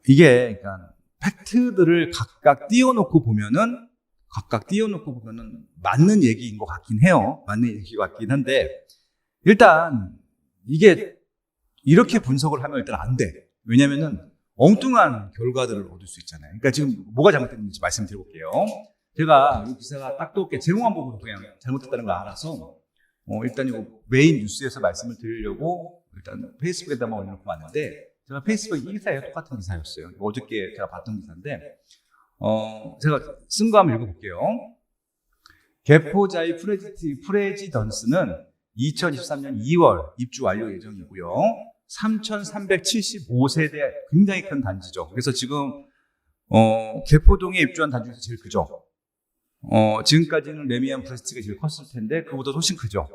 이게 그러니까 팩트들을 각각 띄워놓고 보면은 맞는 얘기인 것 같긴 해요. 맞는 얘기 같긴 한데 일단 이게 이렇게 분석을 하면 일단 안 돼. 왜냐면은 엉뚱한 결과들을 얻을 수 있잖아요. 그러니까 지금 뭐가 잘못됐는지 말씀드려볼게요. 제가 이 기사가 딱 떴게 제목만 보고 그냥 잘못됐다는 걸 알아서 일단 이 메인 뉴스에서 말씀을 드리려고 일단 페이스북에다만 올려놓고 왔는데 제가 페이스북 이 기사예요. 똑같은 기사였어요. 어저께 제가 봤던 기사인데 제가 쓴 거 한번 읽어볼게요. 개포자의 프레지던스는 2023년 2월 입주 완료 예정이고요. 3,375세대 굉장히 큰 단지죠. 그래서 지금 개포동에 입주한 단지 중에서 제일 크죠. 지금까지는 레미안 프레스티가 제일 컸을 텐데 그보다 훨씬 크죠.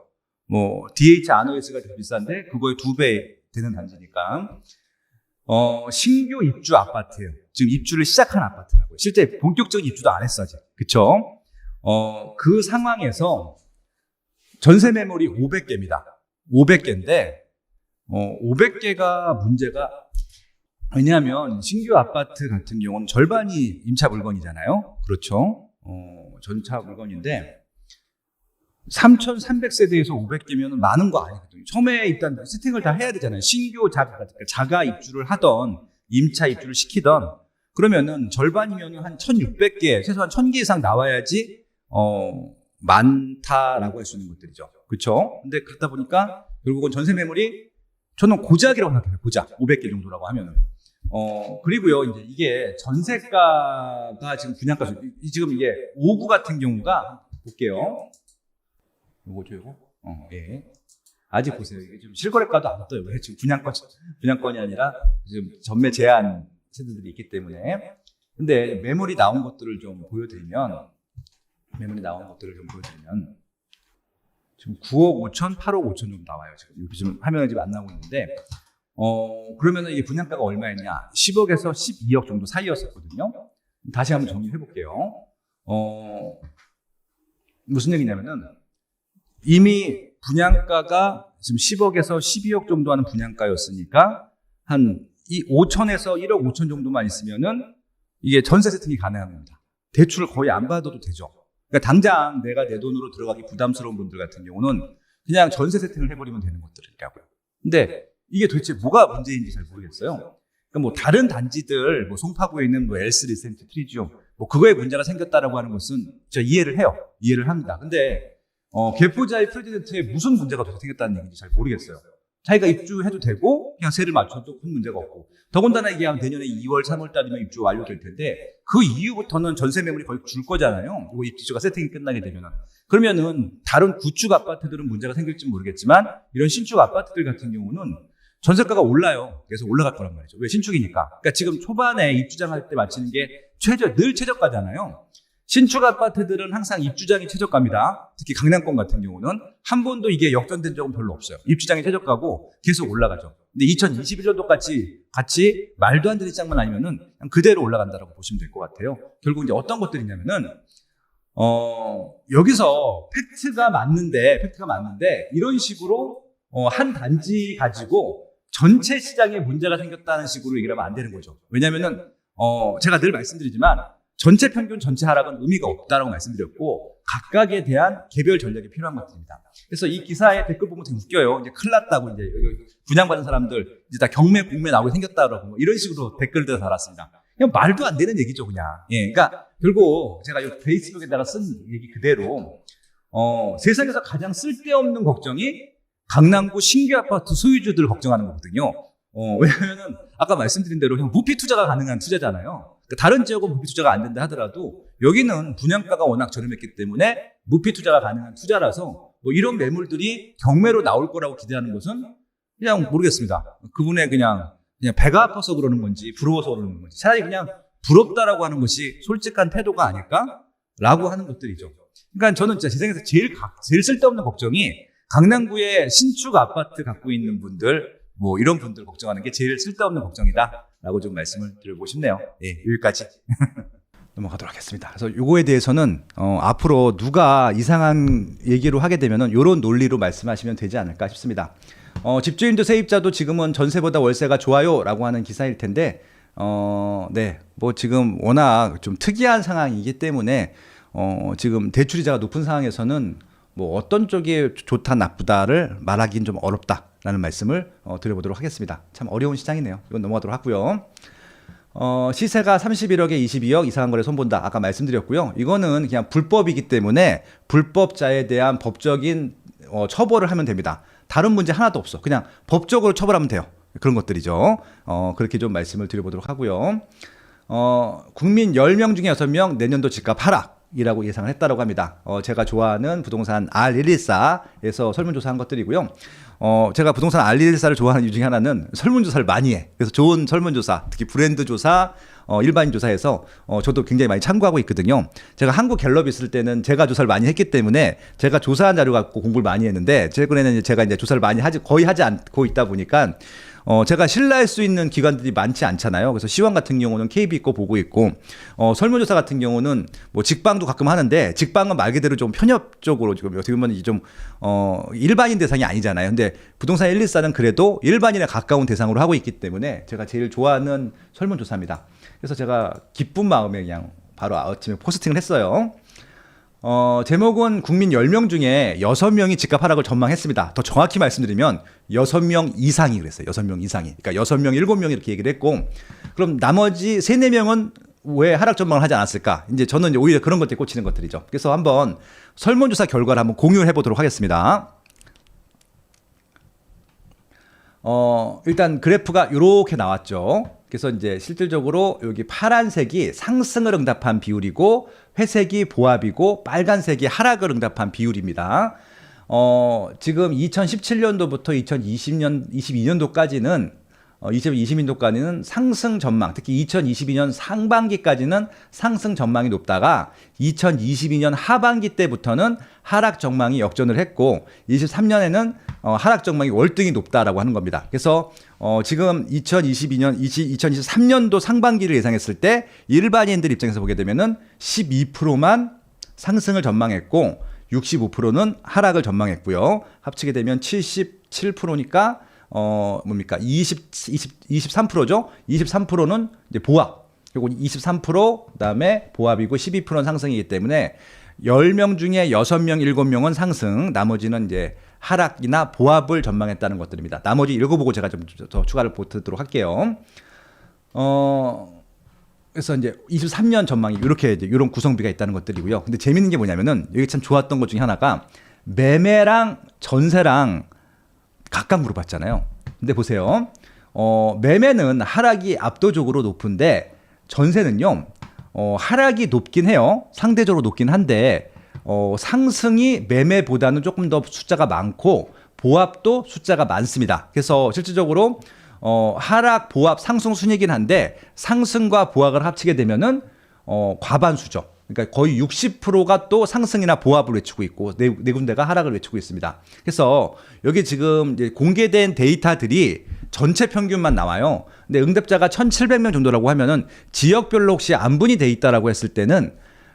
DH 아노에스가 더 비싼데 그거의 2배 되는 단지니까 신규 입주 아파트예요. 지금 입주를 시작한 아파트라고요. 실제 본격적인 입주도 안 했어 아직. 그쵸? 그 상황에서 전세 매물이 500개입니다. 500개인데 500개가 문제가 왜냐하면 신규 아파트 같은 경우는 절반이 임차 물건이잖아요. 그렇죠? 전차 물건인데 3,300세대에서 500개면 많은 거 아니거든요. 처음에 일단 세팅을 다 해야 되잖아요. 신규 자가 입주를 하던 임차 입주를 시키던 그러면은 절반이면 한 1,600개 최소한 1,000개 이상 나와야지 많다라고 할 수 있는 것들이죠. 그렇죠? 근데 그렇다 보니까 결국은 전세 매물이 저는 고작이라고 생각해요. 고작 500개 정도라고 하면은 그리고요 이제 이게 전세가가 지금 분양가 지금 이게 5구 같은 경우가 볼게요. 요거죠, 요거? 예. 아직 보세요. 이게 지금 실거래가도 안 떠요. 왜? 지금 분양권이 아니라 지금 전매 제한 세대들이 있기 때문에. 근데 매물이 나온 것들을 좀 보여드리면, 지금 9억 5천, 8억 5천 정도 나와요. 지금 화면에 지금 안 나오고 있는데, 그러면은 이게 분양가가 얼마였냐? 10억에서 12억 정도 사이였었거든요. 다시 한번 정리해 볼게요. 무슨 얘기냐면은, 이미 분양가가 지금 10억에서 12억 정도 하는 분양가였으니까 한 이 5천에서 1억 5천 정도만 있으면은 이게 전세 세팅이 가능한 겁니다. 대출을 거의 안 받아도 되죠. 그러니까 당장 내가 내 돈으로 들어가기 부담스러운 분들 같은 경우는 그냥 전세 세팅을 해버리면 되는 것들이라고요. 근데 이게 도대체 뭐가 문제인지 잘 모르겠어요. 그러니까 다른 단지들 송파구에 있는 엘스 리센트 트리지움 그거에 문제가 생겼다라고 하는 것은 제가 이해를 해요. 이해를 합니다. 근데 개포자의 프레지던트에 무슨 문제가 도대체 생겼다는 얘기인지 잘 모르겠어요. 자기가 입주해도 되고 그냥 세를 맞춰도 큰 문제가 없고 더군다나 이게 한 내년에 2월 3월 달이면 입주 완료될 텐데 그 이후부터는 전세 매물이 거의 줄 거잖아요. 이거 입주가 세팅이 끝나게 되면은 그러면은 다른 구축 아파트들은 문제가 생길지 모르겠지만 이런 신축 아파트들 같은 경우는 전세가가 올라요. 그래서 올라갈 거란 말이죠. 왜? 신축이니까. 그러니까 지금 초반에 입주장할 때 맞추는 게 늘 최저가잖아요. 신축 아파트들은 항상 입주장이 최저가입니다. 특히 강남권 같은 경우는 한 번도 이게 역전된 적은 별로 없어요. 입주장이 최저가고 계속 올라가죠. 근데 2021년도 같이 말도 안 되는 시장만 아니면은 그냥 그대로 올라간다라고 보시면 될 것 같아요. 결국 이제 어떤 것들이냐면은 여기서 팩트가 맞는데 이런 식으로 한 단지 가지고 전체 시장에 문제가 생겼다는 식으로 얘기를 하면 안 되는 거죠. 왜냐면은 제가 늘 말씀드리지만 전체 평균 전체 하락은 의미가 없다라고 말씀드렸고 각각에 대한 개별 전략이 필요한 것들입니다. 그래서 이 기사의 댓글 보면 되게 웃겨요. 이제 큰일 났다고 이제 분양받은 사람들 이제 다 경매 공매 나오게 생겼다라고 이런 식으로 댓글들 달았습니다. 그냥 말도 안 되는 얘기죠, 그냥. 예, 그러니까 결국 제가 이 페이스북에다가 쓴 얘기 그대로 세상에서 가장 쓸데없는 걱정이 강남구 신규 아파트 소유주들 걱정하는 거거든요. 왜냐면은 아까 말씀드린 대로 그냥 무피 투자가 가능한 투자잖아요. 그러니까 다른 지역은 무피 투자가 안 된다 하더라도 여기는 분양가가 워낙 저렴했기 때문에 무피 투자가 가능한 투자라서 이런 매물들이 경매로 나올 거라고 기대하는 것은 그냥 모르겠습니다. 그분의 그냥 배가 아파서 그러는 건지 부러워서 그러는 건지 차라리 그냥 부럽다라고 하는 것이 솔직한 태도가 아닐까라고 하는 것들이죠. 그러니까 저는 진짜 세상에서 제일 쓸데없는 걱정이 강남구에 신축 아파트 갖고 있는 분들 이런 분들 걱정하는 게 제일 쓸데없는 걱정이다라고 좀 말씀을 드리고 싶네요. 예, 여기까지 넘어가도록 하겠습니다. 그래서 요거에 대해서는 앞으로 누가 이상한 얘기로 하게 되면은 요런 논리로 말씀하시면 되지 않을까 싶습니다. 집주인도 세입자도 지금은 전세보다 월세가 좋아요라고 하는 기사일 텐데 네, 뭐 지금 워낙 좀 특이한 상황이기 때문에 지금 대출이자가 높은 상황에서는 뭐 어떤 쪽이 좋다 나쁘다를 말하기는 좀 어렵다라는 말씀을 드려보도록 하겠습니다. 참 어려운 시장이네요. 이건 넘어가도록 하고요. 시세가 31억에 22억 이상한 거래 손본다. 아까 말씀드렸고요. 이거는 그냥 불법이기 때문에 불법자에 대한 법적인 처벌을 하면 됩니다. 다른 문제 하나도 없어. 그냥 법적으로 처벌하면 돼요. 그런 것들이죠. 그렇게 좀 말씀을 드려보도록 하고요. 국민 10명 중에 6명 내년도 집값 하락이라고 예상을 했다고 합니다. 제가 좋아하는 부동산 R114에서 설문조사한 것들이고요. 제가 부동산 R114를 좋아하는 이유 중에 하나는 설문조사를 많이 해. 그래서 좋은 설문조사, 특히 브랜드 조사, 일반인 조사에서 저도 굉장히 많이 참고하고 있거든요. 제가 한국 갤럽 있을 때는 제가 조사를 많이 했기 때문에 제가 조사한 자료 갖고 공부를 많이 했는데 최근에는 제가 이제 조사를 거의 하지 않고 있다 보니까 제가 신뢰할 수 있는 기관들이 많지 않잖아요. 그래서 시황 같은 경우는 KB 거 보고 있고, 설문조사 같은 경우는 뭐 직방도 가끔 하는데, 직방은 말 그대로 좀 편협적으로 지금 어떻게 보면 좀, 일반인 대상이 아니잖아요. 근데 부동산 114는 그래도 일반인에 가까운 대상으로 하고 있기 때문에 제가 제일 좋아하는 설문조사입니다. 그래서 제가 기쁜 마음에 그냥 바로 아침에 포스팅을 했어요. 제목은 국민 10명 중에 6명이 집값 하락을 전망했습니다. 더 정확히 말씀드리면 6명 이상이 그랬어요. 6명 이상이. 그러니까 6명, 7명이 이렇게 얘기를 했고, 그럼 나머지 3, 4명은 왜 하락 전망을 하지 않았을까? 이제 저는 이제 오히려 그런 것들이 꽂히는 것들이죠. 그래서 한번 설문조사 결과를 한번 공유해 보도록 하겠습니다. 일단 그래프가 이렇게 나왔죠. 그래서 이제 실질적으로 여기 파란색이 상승을 응답한 비율이고, 회색이 보합이고, 빨간색이 하락을 응답한 비율입니다. 지금 2017년도부터 2022년도까지는 상승 전망, 특히 2022년 상반기까지는 상승 전망이 높다가 2022년 하반기 때부터는 하락 전망이 역전을 했고 23년에는 하락 전망이 월등히 높다라고 하는 겁니다. 그래서 지금 2023년도 상반기를 예상했을 때 일반인들 입장에서 보게 되면은 12%만 상승을 전망했고 65%는 하락을 전망했고요. 합치게 되면 77%니까 뭡니까? 23%죠? 23%는 이제 보합. 그리고 23% 그다음에 보합이고 12%는 상승이기 때문에 10명 중에 6명, 7명은 상승, 나머지는 이제 하락이나 보합을 전망했다는 것들입니다. 나머지 읽어보고 제가 좀 더 추가를 보도록 할게요. 그래서 이제 23년 전망이 이렇게 이제 이런 구성비가 있다는 것들이고요. 근데 재밌는 게 뭐냐면은 여기 참 좋았던 것 중에 하나가 매매랑 전세랑 각각 물어봤잖아요. 근데 보세요. 매매는 하락이 압도적으로 높은데 전세는요. 하락이 높긴 해요. 상대적으로 높긴 한데 상승이 매매보다는 조금 더 숫자가 많고 보합도 숫자가 많습니다. 그래서 실질적으로 하락, 보합, 상승 순이긴 한데 상승과 보합을 합치게 되면은 과반수죠. 그러니까 거의 60%가 또 상승이나 보합을 외치고 있고 네 군데가 하락을 외치고 있습니다. 그래서 여기 지금 이제 공개된 데이터들이 전체 평균만 나와요. 근데 응답자가 1,700명 정도라고 하면은 지역별로 혹시 안분이 돼 있다라고 했을 때는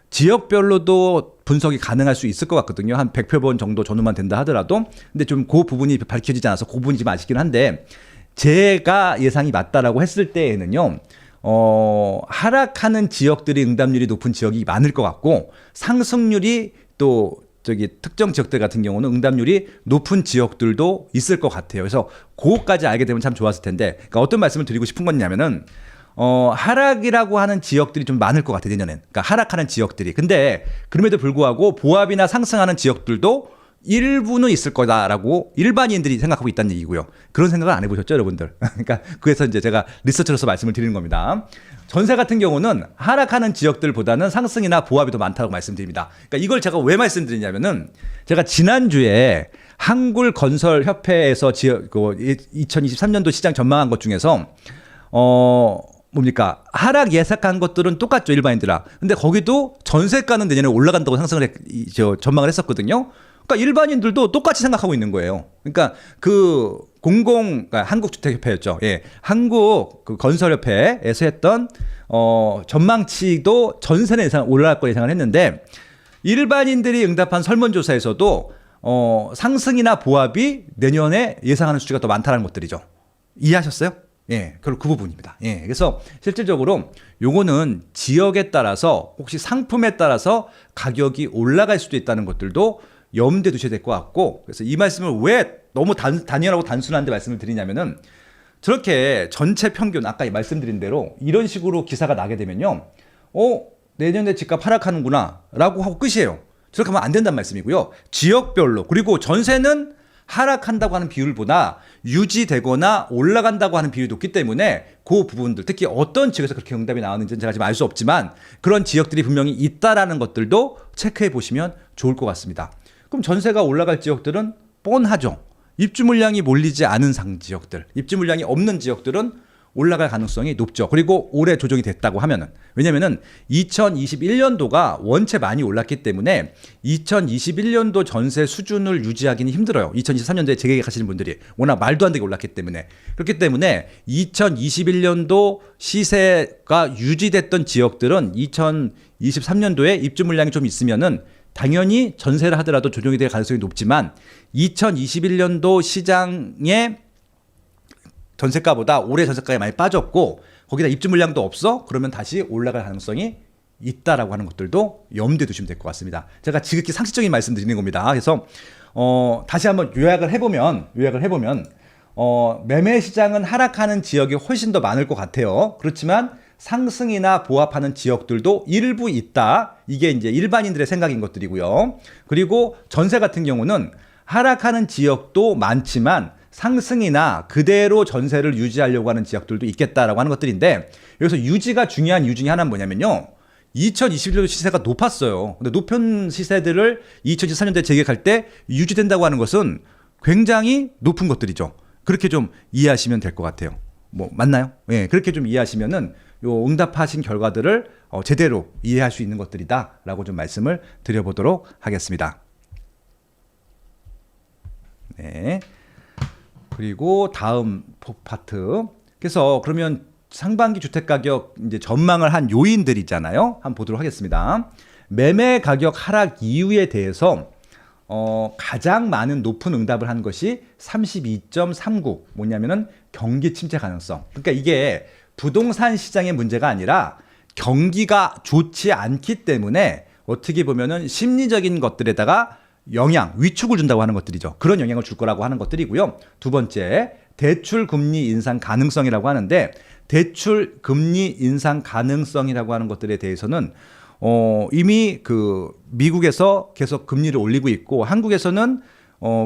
지역별로도 분석이 가능할 수 있을 것 같거든요. 한 100표본 정도 전후만 된다 하더라도. 근데 좀 그 부분이 밝혀지지 않아서 그 부분이 좀 아쉽긴 한데 제가 예상이 맞다라고 했을 때에는요. 하락하는 지역들이 응답률이 높은 지역이 많을 것 같고 상승률이 또 특정 지역들 같은 경우는 응답률이 높은 지역들도 있을 것 같아요. 그래서 그거까지 알게 되면 참 좋았을 텐데 그러니까 어떤 말씀을 드리고 싶은 거냐면은 하락이라고 하는 지역들이 좀 많을 것 같아요, 내년엔. 그러니까 하락하는 지역들이. 근데 그럼에도 불구하고 보합이나 상승하는 지역들도 일부는 있을 거다라고 일반인들이 생각하고 있다는 얘기고요. 그런 생각을 안 해보셨죠, 여러분들? 그러니까 그래서 이제 제가 리서치로서 말씀을 드리는 겁니다. 전세 같은 경우는 하락하는 지역들보다는 상승이나 보합이 더 많다고 말씀드립니다. 그러니까 이걸 제가 왜 말씀드리냐면은 제가 지난주에 한국건설협회에서 2023년도 시장 전망한 것 중에서 뭡니까? 하락 예상한 것들은 똑같죠, 일반인들아. 근데 거기도 전세가는 내년에 올라간다고 전망을 했었거든요. 그러니까 일반인들도 똑같이 생각하고 있는 거예요. 그러니까 그러니까 한국주택협회였죠. 예. 한국건설협회에서 했던 전망치도 전세는 올라갈 거 예상을 했는데 일반인들이 응답한 설문조사에서도 상승이나 보합이 내년에 예상하는 수치가 더 많다는 것들이죠. 이해하셨어요? 예, 그 부분입니다. 예, 그래서 실질적으로 요거는 지역에 따라서 혹시 상품에 따라서 가격이 올라갈 수도 있다는 것들도 염두에 두셔야 될 것 같고, 그래서 이 말씀을 왜 너무 단연하고 단순한데 말씀을 드리냐면은 저렇게 전체 평균 아까 말씀드린 대로 이런 식으로 기사가 나게 되면요, 내년에 집값 하락하는구나 라고 하고 끝이에요. 저렇게 하면 안 된다는 말씀이고요. 지역별로, 그리고 전세는 하락한다고 하는 비율보다 유지되거나 올라간다고 하는 비율이 높기 때문에 그 부분들, 특히 어떤 지역에서 그렇게 응답이 나왔는지는 제가 지금 알 수 없지만 그런 지역들이 분명히 있다라는 것들도 체크해 보시면 좋을 것 같습니다. 그럼 전세가 올라갈 지역들은 뻔하죠. 입주 물량이 몰리지 않은 상 지역들, 입주 물량이 없는 지역들은 올라갈 가능성이 높죠. 그리고 올해 조정이 됐다고 하면은, 왜냐면은 2021년도가 원체 많이 올랐기 때문에 2021년도 전세 수준을 유지하기는 힘들어요. 2023년도에 재계약하시는 분들이 워낙 말도 안 되게 올랐기 때문에. 그렇기 때문에 2021년도 시세가 유지됐던 지역들은 2023년도에 입주 물량이 좀 있으면은 당연히 전세를 하더라도 조정이 될 가능성이 높지만 2021년도 시장의 전세가보다 올해 전세가가 많이 빠졌고 거기다 입주 물량도 없어? 그러면 다시 올라갈 가능성이 있다라고 하는 것들도 염두에 두시면 될 것 같습니다. 제가 지극히 상식적인 말씀 드리는 겁니다. 그래서 다시 한번 요약을 해보면 매매 시장은 하락하는 지역이 훨씬 더 많을 것 같아요. 그렇지만 상승이나 보합하는 지역들도 일부 있다. 이게 이제 일반인들의 생각인 것들이고요. 그리고 전세 같은 경우는 하락하는 지역도 많지만 상승이나 그대로 전세를 유지하려고 하는 지역들도 있겠다라고 하는 것들인데, 여기서 유지가 중요한 이유 중에 하나는 뭐냐면요, 2021년도 시세가 높았어요. 근데 높은 시세들을 2024년도에 재계약할 때 유지된다고 하는 것은 굉장히 높은 것들이죠. 그렇게 좀 이해하시면 될 것 같아요. 뭐 맞나요? 예, 그렇게 좀 이해하시면은 요 응답하신 결과들을 제대로 이해할 수 있는 것들이다라고 좀 말씀을 드려보도록 하겠습니다. 네. 그리고 다음 파트. 그래서 그러면 상반기 주택 가격 이제 전망을 한 요인들이잖아요. 한번 보도록 하겠습니다. 매매 가격 하락 이유에 대해서 가장 많은 높은 응답을 한 것이 32.39. 뭐냐면은 경기 침체 가능성. 그러니까 이게 부동산 시장의 문제가 아니라 경기가 좋지 않기 때문에 어떻게 보면은 심리적인 것들에다가 영향, 위축을 준다고 하는 것들이죠. 그런 영향을 줄 거라고 하는 것들이고요. 두 번째, 대출 금리 인상 가능성이라고 하는데, 대출 금리 인상 가능성이라고 하는 것들에 대해서는 이미 그 미국에서 계속 금리를 올리고 있고, 한국에서는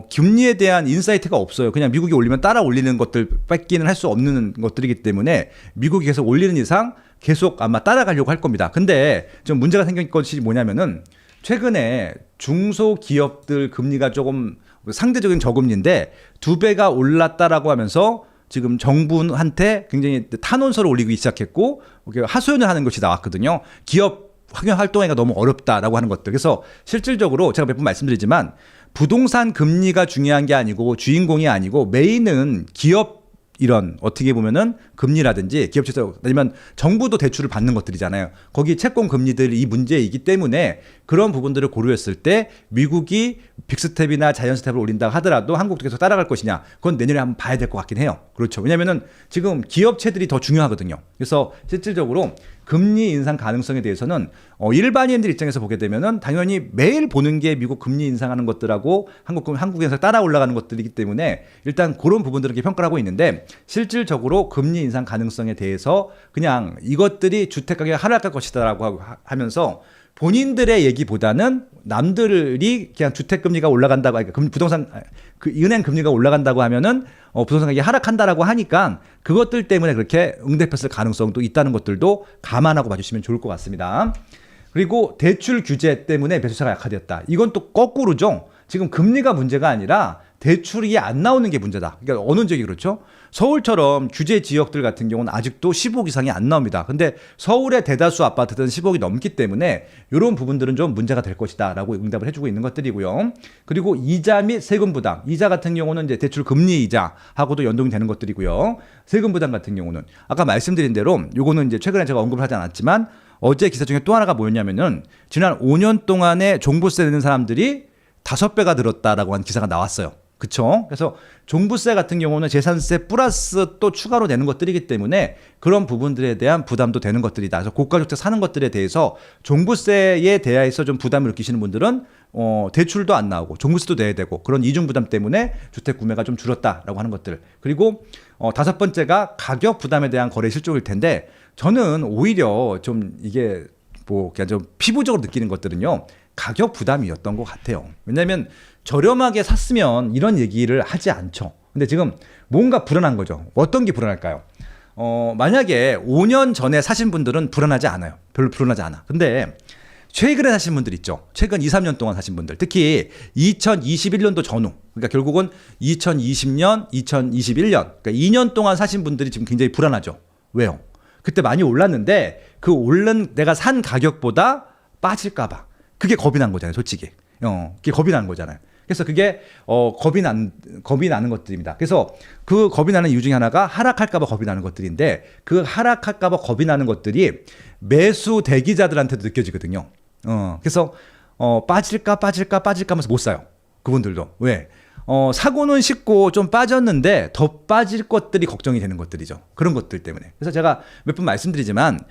금리에 대한 인사이트가 없어요. 그냥 미국이 올리면 따라 올리는 것들 뺏기는 할 수 없는 것들이기 때문에 미국이 계속 올리는 이상 계속 아마 따라가려고 할 겁니다. 근데 좀 문제가 생긴 것이 뭐냐면은 최근에 중소기업들 금리가 조금 상대적인 저금리인데 2배가 올랐다라고 하면서 지금 정부한테 굉장히 탄원서를 올리기 시작했고 하소연을 하는 것이 나왔거든요. 기업 확연 활동하기가 너무 어렵다라고 하는 것들. 그래서 실질적으로 제가 몇 번 말씀드리지만 부동산 금리가 중요한 게 아니고 주인공이 아니고 메인은 기업 이런 어떻게 보면은 금리라든지 기업 측에서 아니면 정부도 대출을 받는 것들이잖아요. 거기 채권 금리들이 이 문제이기 때문에 그런 부분들을 고려했을 때 미국이 빅스텝이나 자이언트스텝을 올린다 하더라도 한국도 계속 따라갈 것이냐, 그건 내년에 한번 봐야 될 것 같긴 해요. 그렇죠. 왜냐면은 지금 기업체들이 더 중요하거든요. 그래서 실질적으로 금리 인상 가능성에 대해서는 일반인들 입장에서 보게 되면은 당연히 매일 보는 게 미국 금리 인상하는 것들하고 한국에서 따라 올라가는 것들이기 때문에 일단 그런 부분들을 평가를 하고 있는데, 실질적으로 금리 인상 가능성에 대해서 그냥 이것들이 주택 가격이 하락할 것이다라고 하면서 본인들의 얘기보다는 남들이 그냥 주택 금리가 올라간다고, 그러니까 부동산 은행 금리가 올라간다고 하면은 부동산 가격이 하락한다라고 하니까 그것들 때문에 그렇게 응답했을 가능성도 있다는 것들도 감안하고 봐주시면 좋을 것 같습니다. 그리고 대출 규제 때문에 매수차가 약화되었다. 이건 또 거꾸로죠. 지금 금리가 문제가 아니라 대출이 안 나오는 게 문제다. 그러니까 어느 지역이 그렇죠? 서울처럼 규제 지역들 같은 경우는 아직도 10억 이상이 안 나옵니다. 근데 서울의 대다수 아파트들은 10억이 넘기 때문에 이런 부분들은 좀 문제가 될 것이다 라고 응답을 해주고 있는 것들이고요. 그리고 이자 및 세금 부담. 이자 같은 경우는 이제 대출 금리 이자하고도 연동이 되는 것들이고요. 세금 부담 같은 경우는 아까 말씀드린 대로 요거는 이제 최근에 제가 언급을 하지 않았지만 어제 기사 중에 또 하나가 뭐였냐면은 지난 5년 동안에 종부세 내는 사람들이 5배가 늘었다라고 한 기사가 나왔어요. 그쵸? 그래서 종부세 같은 경우는 재산세 플러스 또 추가로 내는 것들이기 때문에 그런 부분들에 대한 부담도 되는 것들이다. 그래서 고가주택 사는 것들에 대해서 종부세에 대해서 좀 부담을 느끼시는 분들은 대출도 안 나오고 종부세도 내야 되고 그런 이중 부담 때문에 주택 구매가 좀 줄었다라고 하는 것들. 그리고 다섯 번째가 가격 부담에 대한 거래 실적일 텐데 저는 오히려 좀 이게 뭐 그냥 좀 피부적으로 느끼는 것들은요. 가격 부담이었던 것 같아요. 왜냐하면 저렴하게 샀으면 이런 얘기를 하지 않죠. 근데 지금 뭔가 불안한 거죠. 어떤 게 불안할까요? 만약에 5년 전에 사신 분들은 불안하지 않아요. 별로 불안하지 않아. 근데 최근에 사신 분들 있죠. 최근 2, 3년 동안 사신 분들. 특히 2021년도 전후. 그러니까 결국은 2020년, 2021년. 그러니까 2년 동안 사신 분들이 지금 굉장히 불안하죠. 왜요? 그때 많이 올랐는데 그 오른 내가 산 가격보다 빠질까봐. 그게 겁이 난 거잖아요, 솔직히. 그게 겁이 나는 거잖아요. 그래서 그게 겁이 나는 것들입니다. 그래서 그 겁이 나는 이유 중에 하나가 하락할까봐 겁이 나는 것들인데 그 하락할까봐 겁이 나는 것들이 매수 대기자들한테도 느껴지거든요. 그래서 빠질까 하면서 못 사요. 그분들도. 왜? 사고는 쉽고 좀 빠졌는데 더 빠질 것들이 걱정이 되는 것들이죠. 그런 것들 때문에. 그래서 제가 몇 번 말씀드리지만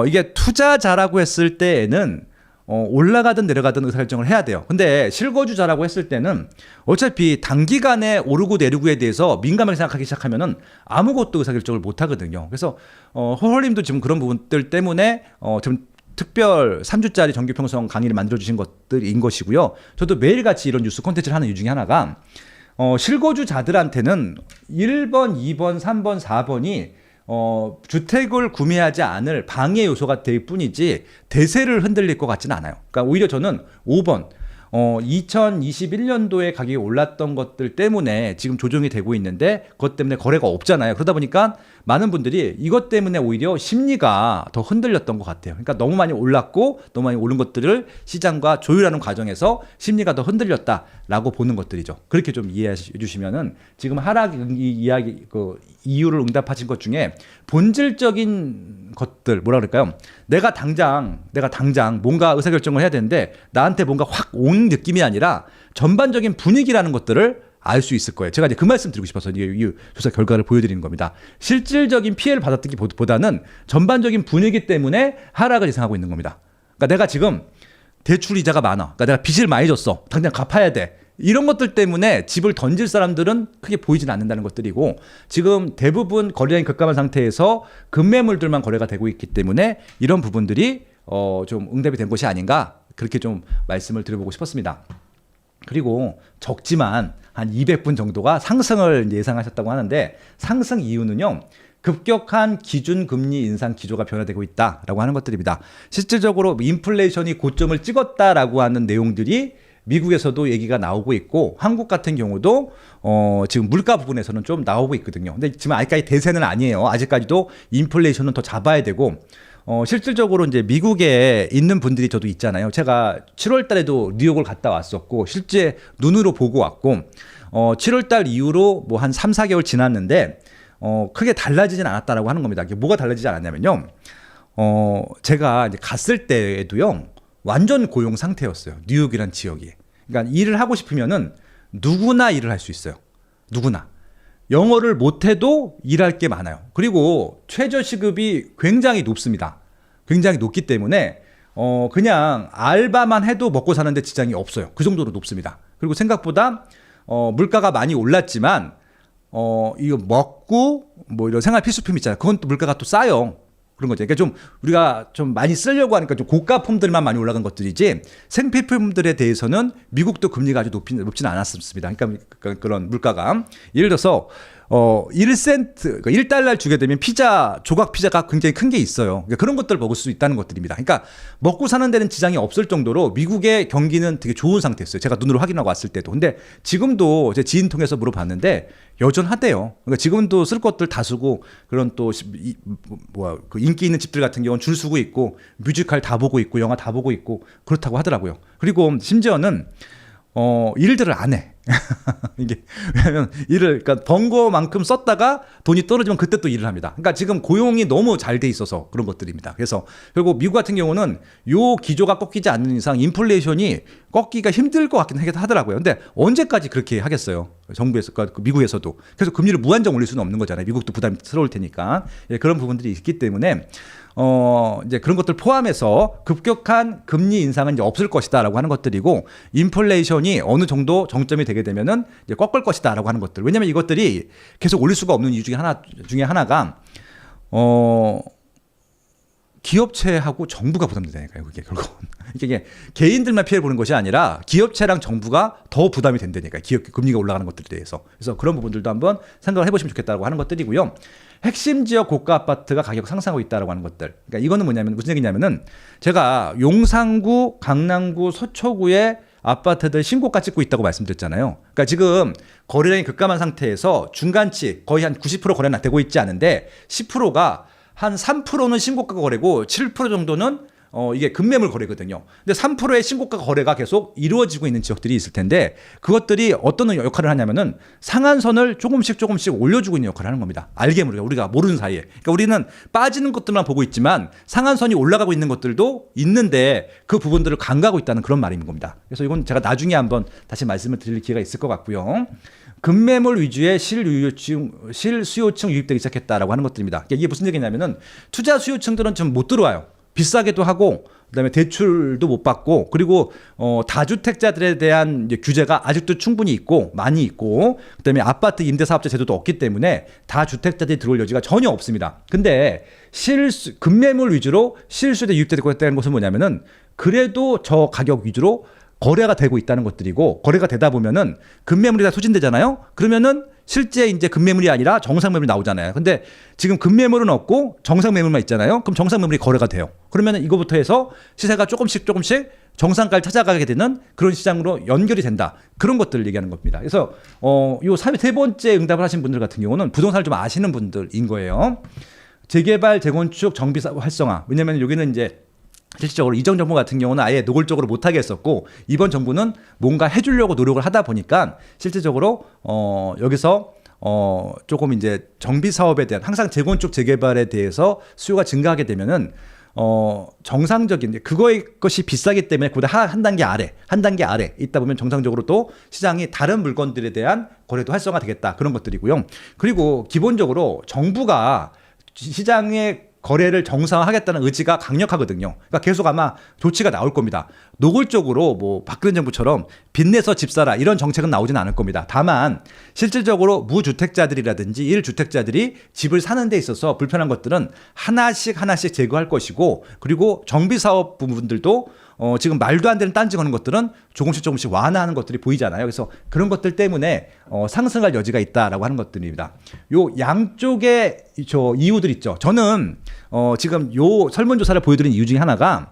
이게 투자자라고 했을 때에는 올라가든 내려가든 의사결정을 해야 돼요. 근데 실거주자라고 했을 때는 어차피 단기간에 오르고 내리고에 대해서 민감하게 생각하기 시작하면은 아무것도 의사결정을 못 하거든요. 그래서 호홀님도 지금 그런 부분들 때문에 좀 특별 3주짜리 정규평성 강의를 만들어주신 것들인 것이고요. 저도 매일같이 이런 뉴스 콘텐츠를 하는 이유 중에 하나가 실거주자들한테는 1번, 2번, 3번, 4번이 주택을 구매하지 않을 방해 요소가 될 뿐이지 대세를 흔들릴 것 같지는 않아요. 그러니까 오히려 저는 5번 2021년도에 가격이 올랐던 것들 때문에 지금 조정이 되고 있는데 그것 때문에 거래가 없잖아요. 그러다 보니까 많은 분들이 이것 때문에 오히려 심리가 더 흔들렸던 것 같아요. 그러니까 너무 많이 올랐고 너무 많이 오른 것들을 시장과 조율하는 과정에서 심리가 더 흔들렸다라고 보는 것들이죠. 그렇게 좀 이해해 주시면은 지금 하락 이야기 그 이유를 응답하신 것 중에 본질적인 것들 뭐라 그럴까요? 내가 당장 뭔가 의사결정을 해야 되는데 나한테 뭔가 확 온 느낌이 아니라 전반적인 분위기라는 것들을 알 수 있을 거예요. 제가 이제 그 말씀 드리고 싶어서 이 조사 결과를 보여드리는 겁니다. 실질적인 피해를 받았다기보다는 전반적인 분위기 때문에 하락을 예상하고 있는 겁니다. 그러니까 내가 지금 대출 이자가 많아. 그러니까 내가 빚을 많이 졌어. 당장 갚아야 돼. 이런 것들 때문에 집을 던질 사람들은 크게 보이진 않는다는 것들이고 지금 대부분 거래량이 급감한 상태에서 급매물들만 거래가 되고 있기 때문에 이런 부분들이 좀 응답이 된 것이 아닌가 그렇게 좀 말씀을 드려보고 싶었습니다. 그리고 적지만 한 200분 정도가 상승을 예상하셨다고 하는데 상승 이유는요. 급격한 기준금리 인상 기조가 변화되고 있다라고 하는 것들입니다. 실질적으로 인플레이션이 고점을 찍었다라고 하는 내용들이 미국에서도 얘기가 나오고 있고 한국 같은 경우도 지금 물가 부분에서는 좀 나오고 있거든요. 근데 지금 아직까지 대세는 아니에요. 아직까지도 인플레이션은 더 잡아야 되고 실질적으로 이제 미국에 있는 분들이 저도 있잖아요. 제가 7월 달에도 뉴욕을 갔다 왔었고 실제 눈으로 보고 왔고 7월 달 이후로 뭐 한 3, 4개월 지났는데 크게 달라지진 않았다라고 하는 겁니다. 이게 뭐가 달라지지 않았냐면요. 제가 이제 갔을 때에도요. 완전 고용 상태였어요. 뉴욕이란 지역이. 그러니까 일을 하고 싶으면은 누구나 일을 할 수 있어요. 누구나. 영어를 못해도 일할 게 많아요. 그리고 최저시급이 굉장히 높습니다. 굉장히 높기 때문에 그냥 알바만 해도 먹고 사는데 지장이 없어요. 그 정도로 높습니다. 그리고 생각보다 물가가 많이 올랐지만 이거 먹고 뭐 이런 생활 필수품 있잖아요. 그건 또 물가가 또 싸요. 그런 거죠. 그러니까 좀 우리가 좀 많이 쓰려고 하니까 좀 고가품들만 많이 올라간 것들이지 생필품들에 대해서는 미국도 금리가 아주 높지는 않았습니다. 그러니까 그런 물가가 예를 들어서 1센트, 그러니까 1달러를 주게 되면 조각 피자가 굉장히 큰 게 있어요. 그러니까 그런 것들을 먹을 수 있다는 것들입니다. 그러니까 먹고 사는 데는 지장이 없을 정도로 미국의 경기는 되게 좋은 상태였어요. 제가 눈으로 확인하고 왔을 때도. 근데 지금도 제 지인 통해서 물어봤는데 여전하대요. 그러니까 지금도 쓸 것들 다 쓰고 그런 또 그 인기 있는 집들 같은 경우는 줄 서고 있고 뮤지컬 다 보고 있고 영화 다 보고 있고 그렇다고 하더라고요. 그리고 심지어는 일들을 안 해. 이게 왜냐하면 그러니까 번 거만큼 썼다가 돈이 떨어지면 그때 또 일을 합니다. 그러니까 지금 고용이 너무 잘 돼 있어서 그런 것들입니다. 그래서 결국 미국 같은 경우는 요 기조가 꺾이지 않는 이상 인플레이션이 꺾기가 힘들 것 같긴 하더라고요. 근데 언제까지 그렇게 하겠어요? 정부에서, 그러니까 미국에서도. 그래서 금리를 무한정 올릴 수는 없는 거잖아요. 미국도 부담스러울 테니까. 예, 그런 부분들이 있기 때문에 이제 그런 것들 포함해서 급격한 금리 인상은 이제 없을 것이다라고 하는 것들이고, 인플레이션이 어느 정도 정점이 되게 되면은 이제 꺾을 것이다라고 하는 것들. 왜냐면 이것들이 계속 올릴 수가 없는 이유 중에 하나가 기업체하고 정부가 부담되니까요. 그게 결국은 이게 개인들만 피해 보는 것이 아니라 기업체랑 정부가 더 부담이 된다니까요. 기업 금리가 올라가는 것들에 대해서. 그래서 그런 부분들도 한번 생각을 해보시면 좋겠다고 하는 것들이고요. 핵심 지역 고가 아파트가 가격 상승하고 있다라고 하는 것들. 그러니까 이거는 뭐냐면 무슨 얘기냐면은 제가 용산구, 강남구, 서초구에 아파트들 신고가 찍고 있다고 말씀드렸잖아요. 그러니까 지금 거래량이 급감한 상태에서 중간치 거의 한 90% 거래는 되고 있지 않은데 10%가 한 3%는 신고가 거래고 7% 정도는 이게 급매물 거래거든요. 근데 3%의 신고가 거래가 계속 이루어지고 있는 지역들이 있을 텐데 그것들이 어떤 역할을 하냐면은 상한선을 조금씩 올려주고 있는 역할을 하는 겁니다. 알게 모르게 우리가 모르는 사이에. 그러니까 우리는 빠지는 것들만 보고 있지만 상한선이 올라가고 있는 것들도 있는데 그 부분들을 간과하고 있다는 그런 말인 겁니다. 그래서 이건 제가 나중에 한번 다시 말씀을 드릴 기회가 있을 것 같고요. 급매물 위주의 실수요층 유입되기 시작했다라고 하는 것들입니다. 그러니까 이게 무슨 얘기냐면은 투자 수요층들은 좀 못 들어와요. 비싸게도 하고 그다음에 대출도 못 받고 그리고 다주택자들에 대한 이제 규제가 아직도 충분히 있고 많이 있고 그다음에 아파트 임대사업자 제도도 없기 때문에 다주택자들이 들어올 여지가 전혀 없습니다. 근데 급매물 위주로 실수요에 유입되고 있다는 것은 뭐냐면은 그래도 저 가격 위주로 거래가 되고 있다는 것들이고 거래가 되다 보면은 급매물이 다 소진되잖아요. 그러면은 실제 이제 급매물이 아니라 정상 매물이 나오잖아요. 근데 지금 급매물은 없고 정상 매물만 있잖아요. 그럼 정상 매물이 거래가 돼요. 그러면은 이거부터 해서 시세가 조금씩 정상가를 찾아가게 되는 그런 시장으로 연결이 된다. 그런 것들을 얘기하는 겁니다. 그래서 요 세 번째 응답을 하신 분들 같은 경우는 부동산을 좀 아시는 분들인 거예요. 재개발, 재건축, 정비 활성화. 왜냐면 여기는 이제 실질적으로 이전 정부 같은 경우는 아예 노골적으로 못하게 했었고 이번 정부는 뭔가 해주려고 노력을 하다 보니까 실질적으로 여기서 조금 이제 정비 사업에 대한 항상 재건축 재개발에 대해서 수요가 증가하게 되면은 정상적인 것이 비싸기 때문에 그보다 한 단계 아래 있다 보면 정상적으로 또 시장이 다른 물건들에 대한 거래도 활성화되겠다 그런 것들이고요. 그리고 기본적으로 정부가 시장의 거래를 정상화하겠다는 의지가 강력하거든요. 그러니까 계속 아마 조치가 나올 겁니다. 노골적으로 뭐 박근혜 정부처럼 빚내서 집 사라 이런 정책은 나오지는 않을 겁니다. 다만 실질적으로 무주택자들이라든지 1주택자들이 집을 사는 데 있어서 불편한 것들은 하나씩 제거할 것이고 그리고 정비사업 부분들도 지금 말도 안 되는 딴지 거는 것들은 조금씩 완화하는 것들이 보이잖아요. 그래서 그런 것들 때문에 상승할 여지가 있다라고 하는 것들입니다. 요 양쪽의 이유들 있죠. 저는 지금 요 설문조사를 보여드린 이유 중에 하나가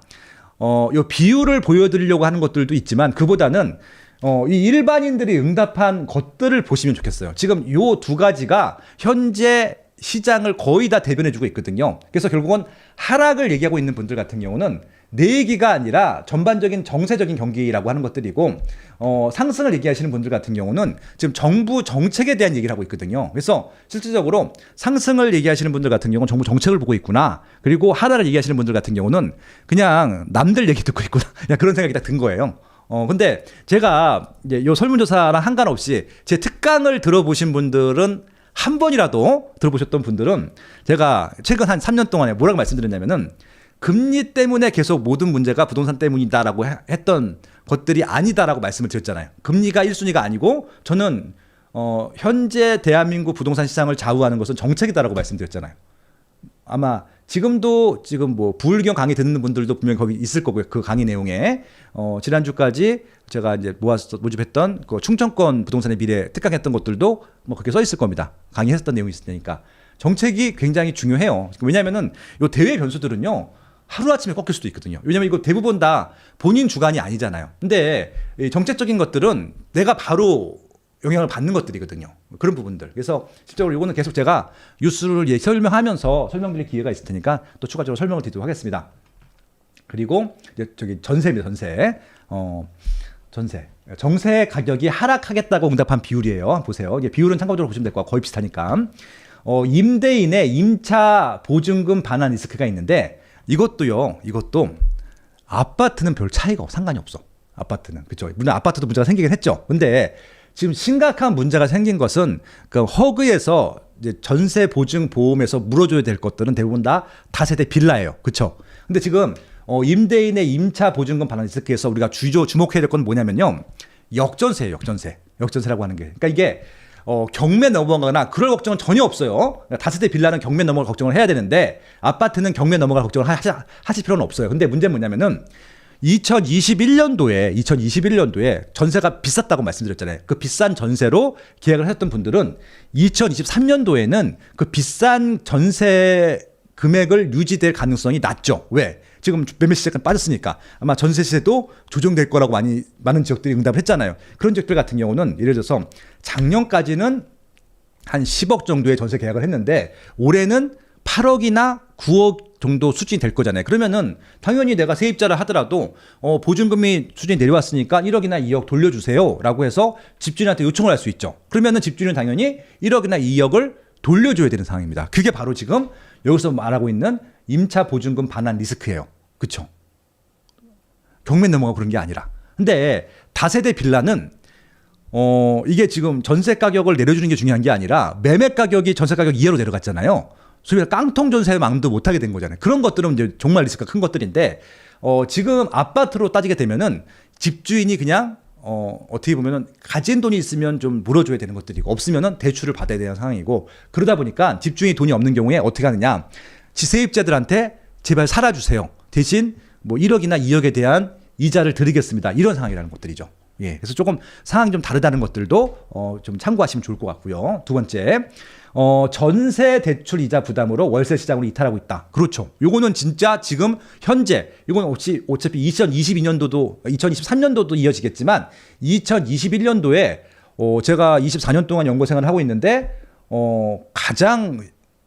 요 비율을 보여드리려고 하는 것들도 있지만 그보다는 이 일반인들이 응답한 것들을 보시면 좋겠어요. 지금 요 두 가지가 현재 시장을 거의 다 대변해주고 있거든요. 그래서 결국은 하락을 얘기하고 있는 분들 같은 경우는 내 얘기가 아니라 전반적인 정세적인 경기라고 하는 것들이고 상승을 얘기하시는 분들 같은 경우는 지금 정부 정책에 대한 얘기를 하고 있거든요. 그래서 실질적으로 상승을 얘기하시는 분들 같은 경우는 정부 정책을 보고 있구나. 그리고 하락을 얘기하시는 분들 같은 경우는 그냥 남들 얘기 듣고 있구나. 그냥 그런 생각이 딱 든 거예요. 근데 제가 이제 요 설문조사랑 상관없이 제 특강을 들어보신 분들은 한 번이라도 들어보셨던 분들은 제가 최근 한 3년 동안에 뭐라고 말씀드렸냐면은 금리 때문에 계속 모든 문제가 부동산 때문이다라고 했던 것들이 아니다라고 말씀을 드렸잖아요. 금리가 1순위가 아니고 저는 현재 대한민국 부동산 시장을 좌우하는 것은 정책이다라고 말씀드렸잖아요. 아마 지금 뭐 부울경 강의 듣는 분들도 분명히 거기 있을 거고요. 그 강의 내용에 지난주까지 제가 이제 모집했던 그 충청권 부동산의 미래 특강했던 것들도 뭐 그렇게 써 있을 겁니다. 강의했었던 내용이 있을 테니까 정책이 굉장히 중요해요. 왜냐하면은 요 대외 변수들은요. 하루아침에 꺾일 수도 있거든요. 왜냐면 이거 대부분 다 본인 주관이 아니잖아요. 근데 정책적인 것들은 내가 바로 영향을 받는 것들이거든요. 그런 부분들. 그래서 실제로 이거는 계속 제가 뉴스를 설명하면서 설명드릴 기회가 있을 테니까 또 추가적으로 설명을 드리도록 하겠습니다. 그리고 이제 전세입니다. 전세. 전세. 정세 가격이 하락하겠다고 응답한 비율이에요. 한번 보세요. 이게 비율은 참고적으로 보시면 될 거고 거의 비슷하니까. 임대인의 임차 보증금 반환 리스크가 있는데 이것도 아파트는 별 차이가 상관이 없어. 아파트는. 그렇죠. 물론 아파트도 문제가 생기긴 했죠. 근데 지금 심각한 문제가 생긴 것은 그 허그에서 이제 전세 보증 보험에서 물어줘야 될 것들은 대부분 다 다세대 빌라예요. 그렇죠. 근데 지금 임대인의 임차 보증금 반환 리스크에서 우리가 주목해야 될 건 뭐냐면요. 역전세예요. 역전세라고 하는 게. 그러니까 이게 경매 넘어가거나 그럴 걱정은 전혀 없어요. 다세대 빌라는 경매 넘어갈 걱정을 해야 되는데 아파트는 경매 넘어갈 걱정을 하실 필요는 없어요. 근데 문제는 뭐냐면은 2021년도에 전세가 비쌌다고 말씀드렸잖아요. 그 비싼 전세로 계약을 하셨던 분들은 2023년도에는 그 비싼 전세 금액을 유지될 가능성이 낮죠. 왜? 지금 매매 시세가 빠졌으니까 아마 전세 시세도 조정될 거라고 많은 지역들이 응답을 했잖아요. 그런 지역들 같은 경우는 예를 들어서 작년까지는 한 10억 정도의 전세 계약을 했는데 올해는 8억이나 9억 정도 수준이 될 거잖아요. 그러면은 당연히 내가 세입자를 하더라도 보증금이 수준이 내려왔으니까 1억이나 2억 돌려주세요 라고 해서 집주인한테 요청을 할 수 있죠. 그러면은 집주인은 당연히 1억이나 2억을 돌려줘야 되는 상황입니다. 그게 바로 지금 여기서 말하고 있는 임차 보증금 반환 리스크예요. 그렇죠? 경매 넘어가고 그런 게 아니라. 근데 다세대 빌라는 이게 지금 전세 가격을 내려주는 게 중요한 게 아니라 매매 가격이 전세 가격 이하로 내려갔잖아요. 소위 말해 깡통 전세망도 못하게 된 거잖아요. 그런 것들은 이제 정말 리스크가 큰 것들인데 지금 아파트로 따지게 되면은 집주인이 그냥 어떻게 보면은 가진 돈이 있으면 좀 물어줘야 되는 것들이고 없으면은 대출을 받아야 되는 상황이고 그러다 보니까 집주인이 돈이 없는 경우에 어떻게 하느냐 세입자들한테 제발 살아주세요. 대신 뭐 1억이나 2억에 대한 이자를 드리겠습니다. 이런 상황이라는 것들이죠. 예, 그래서 조금 상황이 좀 다르다는 것들도 좀 참고하시면 좋을 것 같고요. 두 번째, 전세 대출 이자 부담으로 월세 시장으로 이탈하고 있다. 그렇죠. 요거는 진짜 지금 현재 이건 어차피 2022년도도 2023년도도 이어지겠지만 2021년도에 제가 24년 동안 연구 생활을 하고 있는데 가장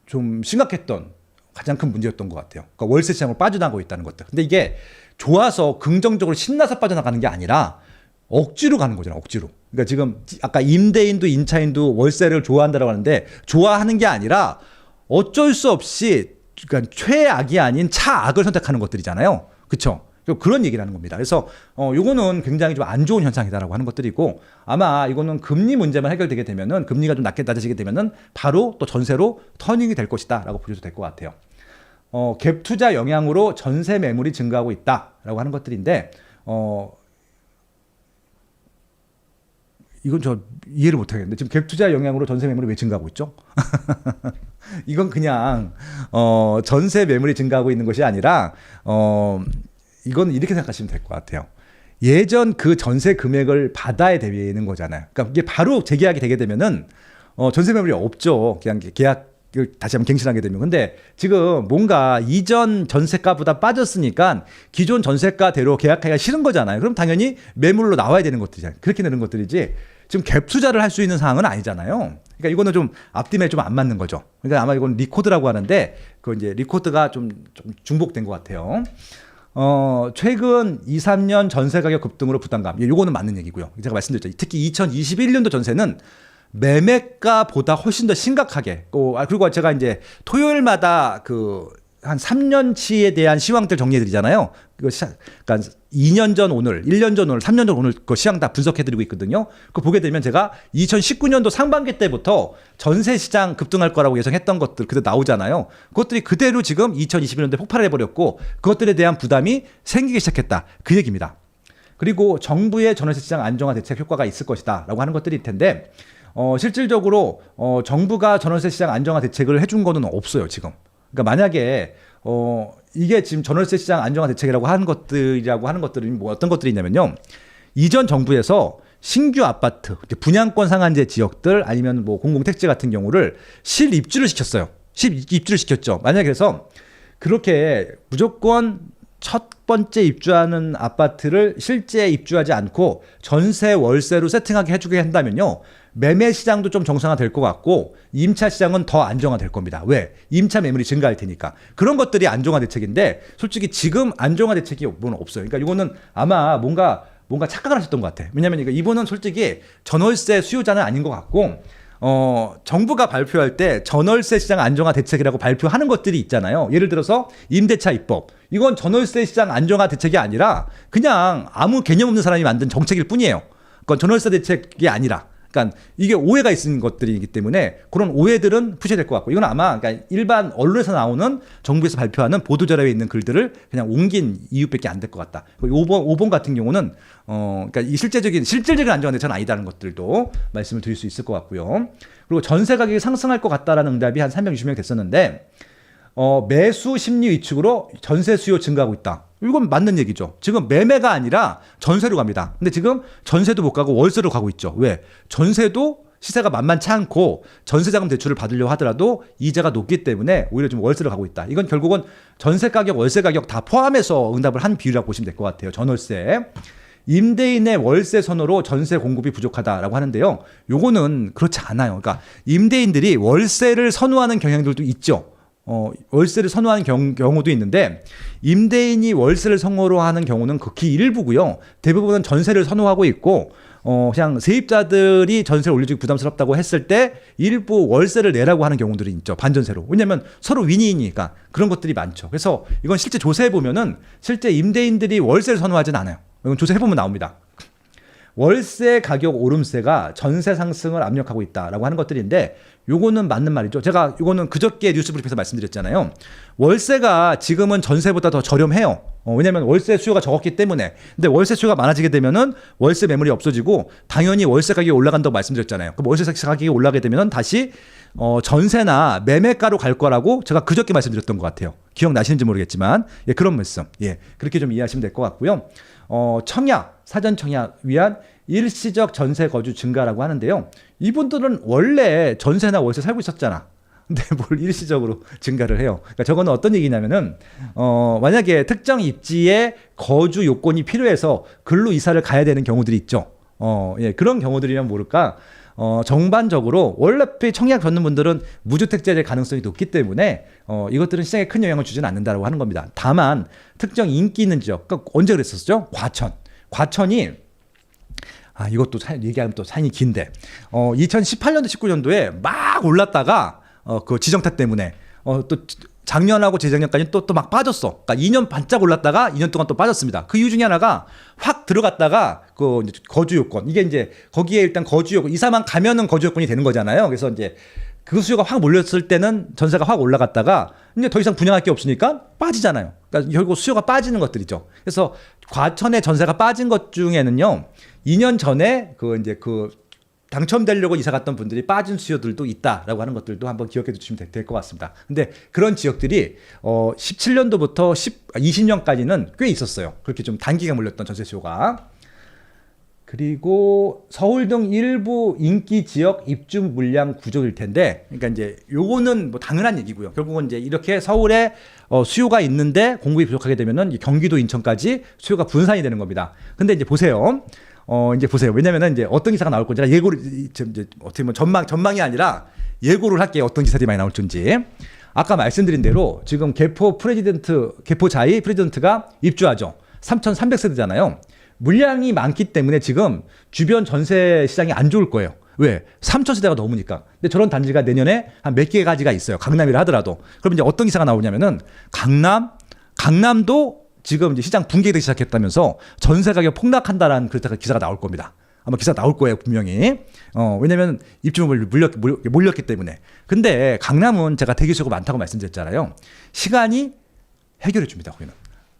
좀 심각했던 가장 큰 문제였던 것 같아요. 그러니까 월세 시장으로 빠져나가고 있다는 것들. 근데 이게 좋아서 긍정적으로 신나서 빠져나가는 게 아니라 억지로 가는 거잖아, 억지로. 그러니까 지금 아까 임대인도 임차인도 월세를 좋아한다고 하는데 좋아하는 게 아니라 어쩔 수 없이 그러니까 최악이 아닌 차악을 선택하는 것들이잖아요. 그렇죠? 그런 얘기를 하는 겁니다. 그래서 요거는 굉장히 좀 안 좋은 현상이다라고 하는 것들이고 아마 이거는 금리 문제만 해결되게 되면은 금리가 좀 낮아지게 되면은 바로 또 전세로 터닝이 될 것이다라고 보셔도 될 것 같아요. 갭 투자 영향으로 전세 매물이 증가하고 있다라고 하는 것들인데 이건 저 이해를 못 하겠는데 지금 갭 투자 영향으로 전세 매물이 왜 증가하고 있죠? 이건 그냥 전세 매물이 증가하고 있는 것이 아니라 이건 이렇게 생각하시면 될 것 같아요. 예전 그 전세 금액을 받아야 되는 거잖아요. 그러니까 이게 바로 재계약이 되게 되면은 전세 매물이 없죠. 그냥 계약을 다시 한번 갱신하게 되면. 근데 지금 뭔가 이전 전세가보다 빠졌으니까 기존 전세가대로 계약하기가 싫은 거잖아요. 그럼 당연히 매물로 나와야 되는 것들이잖아요. 그렇게 되는 것들이지 지금 갭 투자를 할 수 있는 상황은 아니잖아요. 그러니까 이거는 좀 앞뒤에 좀 안 맞는 거죠. 그러니까 아마 이건 리코드라고 하는데 그 이제 리코드가 좀 중복된 것 같아요. 최근 2, 3년 전세 가격 급등으로 부담감. 요거는 맞는 얘기고요. 제가 말씀드렸죠. 특히 2021년도 전세는 매매가보다 훨씬 더 심각하게. 그리고 제가 이제 토요일마다 한 3년치에 대한 시황들 정리해드리잖아요. 그러니까 2년 전 오늘, 1년 전 오늘, 3년 전 오늘 그 시황 다 분석해드리고 있거든요. 그거 보게 되면 제가 2019년도 상반기 때부터 전세 시장 급등할 거라고 예상했던 것들 그대로 나오잖아요. 그것들이 그대로 지금 2021년도에 폭발을 해버렸고 그것들에 대한 부담이 생기기 시작했다. 그 얘기입니다. 그리고 정부의 전월세 시장 안정화 대책 효과가 있을 것이다 라고 하는 것들일 텐데 실질적으로 정부가 전월세 시장 안정화 대책을 해준 거는 없어요 지금. 그러니까 만약에 이게 지금 전월세 시장 안정화 대책이라고 하는 것들이 뭐 어떤 것들이 있냐면요. 이전 정부에서 신규 아파트, 분양권 상한제 지역들 아니면 뭐 공공택지 같은 경우를 실입주를 시켰어요. 실입주를 시켰죠. 만약에 그래서 그렇게 무조건 첫 번째 입주하는 아파트를 실제 입주하지 않고 전세 월세로 세팅하게 해주게 한다면요. 매매 시장도 좀 정상화될 것 같고 임차 시장은 더 안정화될 겁니다. 왜? 임차 매물이 증가할 테니까. 그런 것들이 안정화 대책인데 솔직히 지금 안정화 대책이 없어요. 그러니까 이거는 아마 뭔가 뭔가 착각을 하셨던 것 같아. 왜냐면 이분은 솔직히 전월세 수요자는 아닌 것 같고, 정부가 발표할 때 전월세 시장 안정화 대책이라고 발표하는 것들이 있잖아요. 예를 들어서 임대차 입법. 이건 전월세 시장 안정화 대책이 아니라 그냥 아무 개념 없는 사람이 만든 정책일 뿐이에요. 그건 전월세 대책이 아니라. 그러니까 이게 오해가 있는 것들이기 때문에 그런 오해들은 푸셔야 될 것 같고, 이건 아마 그러니까 일반 언론에서 나오는 정부에서 발표하는 보도자료에 있는 글들을 그냥 옮긴 이유밖에 안 될 것 같다. 5번 같은 경우는 그러니까 이 실질적인 안정화 대책은 아니다는 것들도 말씀을 드릴 수 있을 것 같고요. 그리고 전세 가격이 상승할 것 같다라는 응답이 한 360명 됐었는데, 매수 심리 위축으로 전세 수요 증가하고 있다. 이건 맞는 얘기죠. 지금 매매가 아니라 전세로 갑니다. 근데 지금 전세도 못 가고 월세로 가고 있죠. 왜? 전세도 시세가 만만치 않고 전세자금 대출을 받으려고 하더라도 이자가 높기 때문에 오히려 좀 월세로 가고 있다. 이건 결국은 전세 가격, 월세 가격 다 포함해서 응답을 한 비율이라고 보시면 될 것 같아요. 전월세. 임대인의 월세 선호로 전세 공급이 부족하다라고 하는데요. 요거는 그렇지 않아요. 그러니까 임대인들이 월세를 선호하는 경향들도 있죠. 월세를 선호하는 경우도 있는데, 임대인이 월세를 선호로 하는 경우는 극히 일부고요. 대부분은 전세를 선호하고 있고, 그냥 세입자들이 전세를 올려주기 부담스럽다고 했을 때 일부 월세를 내라고 하는 경우들이 있죠. 반전세로. 왜냐하면 서로 윈윈이니까 그런 것들이 많죠. 그래서 이건 실제 조사해 보면은 실제 임대인들이 월세를 선호하진 않아요. 이건 조사해 보면 나옵니다. 월세 가격 오름세가 전세 상승을 압력하고 있다라고 하는 것들인데, 요거는 맞는 말이죠. 제가 요거는 그저께 뉴스브리핑에서 말씀드렸잖아요. 월세가 지금은 전세보다 더 저렴해요. 왜냐하면 월세 수요가 적었기 때문에. 근데 월세 수요가 많아지게 되면은 월세 매물이 없어지고 당연히 월세 가격이 올라간다고 말씀드렸잖아요. 그럼 월세 가격이 올라가게 되면 다시 전세나 매매가로 갈 거라고 제가 그저께 말씀드렸던 것 같아요. 기억나시는지 모르겠지만, 예, 그런 말씀. 예, 그렇게 좀 이해하시면 될 것 같고요. 청약, 사전 청약 위한 일시적 전세 거주 증가라고 하는데요. 이분들은 원래 전세나 월세 살고 있었잖아. 근데 뭘 일시적으로 증가를 해요. 그러니까 저거는 어떤 얘기냐면은, 만약에 특정 입지에 거주 요건이 필요해서 근로 이사를 가야 되는 경우들이 있죠. 예, 그런 경우들이면 모를까. 정반적으로 원래 청약 받는 분들은 무주택자일 가능성이 높기 때문에 이것들은 시장에 큰 영향을 주지는 않는다고 하는 겁니다. 다만 특정 인기 있는 지역, 그러니까 언제 그랬었죠? 과천이 이것도 얘기하면 또 사연이 긴데, 2018년도 19년도에 막 올랐다가 그 지정타 때문에 또 작년하고 재작년까지 또 막 빠졌어. 그러니까 2년 반짝 올랐다가 2년 동안 또 빠졌습니다. 그 이유 중에 하나가 확 들어갔다가 그 이제 거주 요건, 이게 이제 거기에 일단 거주 요건, 이사만 가면은 거주 요건이 되는 거잖아요. 그래서 이제 그 수요가 확 몰렸을 때는 전세가 확 올라갔다가 이제 더 이상 분양할 게 없으니까 빠지잖아요. 그러니까 결국 수요가 빠지는 것들이죠. 그래서 과천의 전세가 빠진 것 중에는요, 2년 전에 그 이제 그 당첨되려고 이사 갔던 분들이 빠진 수요들도 있다라고 하는 것들도 한번 기억해 두시면 될 것 같습니다. 근데 그런 지역들이 17년도부터 20년까지는 꽤 있었어요. 그렇게 좀 단기간 몰렸던 전세 수요가. 그리고 서울 등 일부 인기 지역 입주 물량 구조일 텐데, 그러니까 이제 요거는 뭐 당연한 얘기고요. 결국은 이제 이렇게 서울에 수요가 있는데 공급이 부족하게 되면은 경기도 인천까지 수요가 분산이 되는 겁니다. 근데 이제 보세요. 이제 보세요. 왜냐면은 이제 어떤 기사가 나올 건지 제가 예고를, 이제 어떻게 보면 전망이 아니라 예고를 할게요. 어떤 기사들이 많이 나올지. 아까 말씀드린 대로 지금 개포 자이 프레지던트가 입주하죠. 3,300세대잖아요. 물량이 많기 때문에 지금 주변 전세 시장이 안 좋을 거예요. 왜? 3,000세대가 넘으니까. 근데 저런 단지가 내년에 한 몇 개 가지가 있어요. 강남이라 하더라도. 그럼 이제 어떤 기사가 나오냐면은 강남도 지금 이제 시장 붕괴되기 시작했다면서 전세 가격 폭락한다라는 그런 기사가 나올 겁니다. 아마 기사 나올 거예요, 분명히. 왜냐면 입주물이 몰렸기 때문에. 근데 강남은 제가 대기 수요가 많다고 말씀드렸잖아요. 시간이 해결해 줍니다, 거기는.